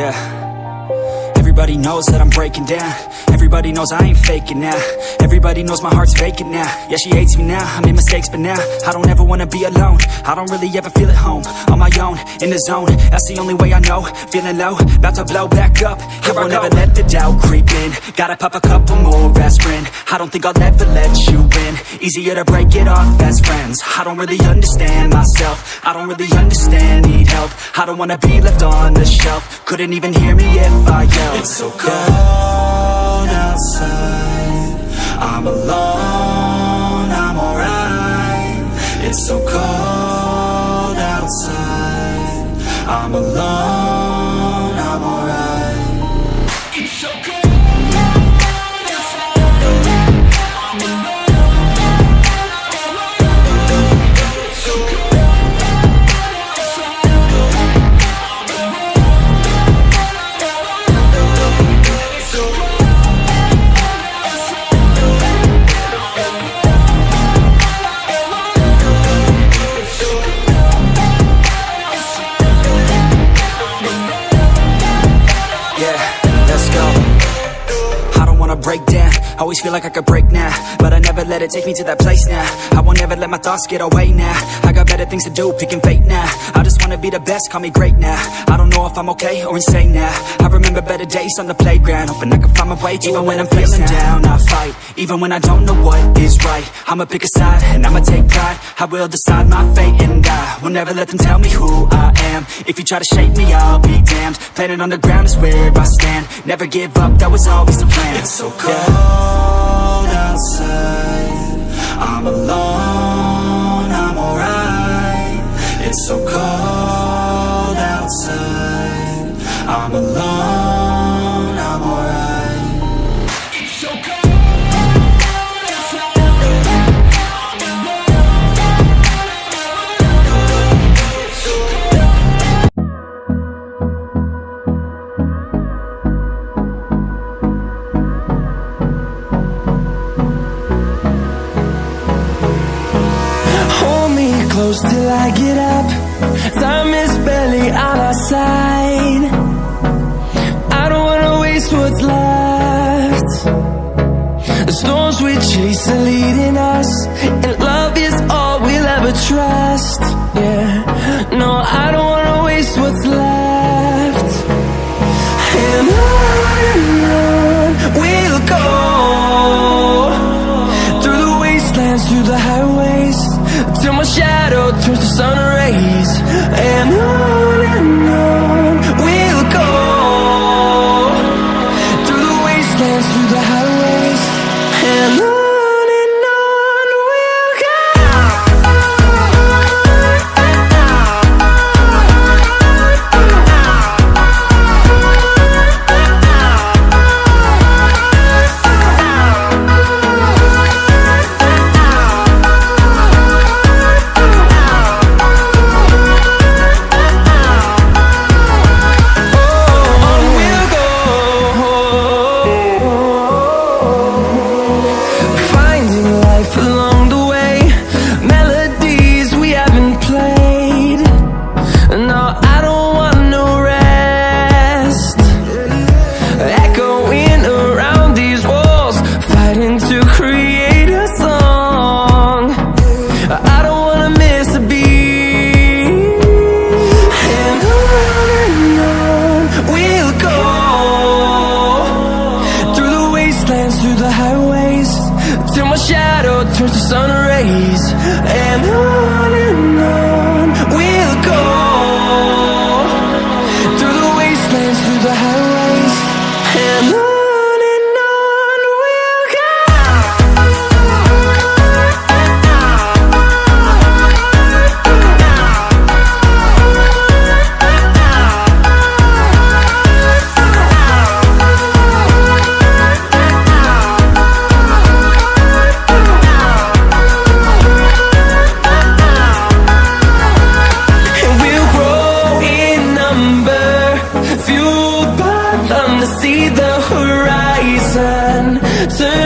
Yeah. Everybody knows that I'm breaking down. Everybody knows I ain't faking now. Everybody knows my heart's vacant now. Yeah, she hates me now, I made mistakes but now I don't ever wanna be alone. I don't really ever feel at home. On my own, in the zone, that's the only way I know. Feeling low, about to blow back up. Here I won't ever let the doubt creep in. Gotta pop a couple more aspirin. I don't think I'll ever let you in. Easier to break it off best friends. I don't really understand myself. I don't really understand, need help. I don't wanna be left on the shelf. Couldn't even hear me if I yelled. It's so cold outside, I'm alone, I'm alright. It's so cold outside, I'm alone, I'm alright. It's so cold. Break down, always feel like I could break now, but I never let it take me to that place now. I won't ever let my thoughts get away now. I got better things to do, picking fate now. I just wanna be the best, call me great now. I don't know if I'm okay or insane now. I remember better days on the playground, hoping I can find my way. Even when I'm feeling down, I fight. Even when I don't know what is right, I'ma pick a side and I'ma take pride. I will decide my fate and I will never let them tell me who I am. If you try to shape me, I'll be damned. Planet on the ground is where I stand. Never give up, that was always the plan. It's so cold outside, I'm alone, I'm alright. It's so cold outside, I'm alone, I'm alright. It's so cold. Close till I get up. Time is barely on our side. I don't wanna waste what's left. The storms we chase are leading us, and love is all we'll ever trust. Yeah, no, I don't wanna waste what's left. And on we'll go, through the wastelands, through the highways, till my shadow turns to sun rays. And on we'll go, through the wastelands, through the highways. And on we'll go. Through the highways, till my shadow turns to sun rays. And on we'll go, through the wastelands, through the highways. And on we'll go. See the horizon turn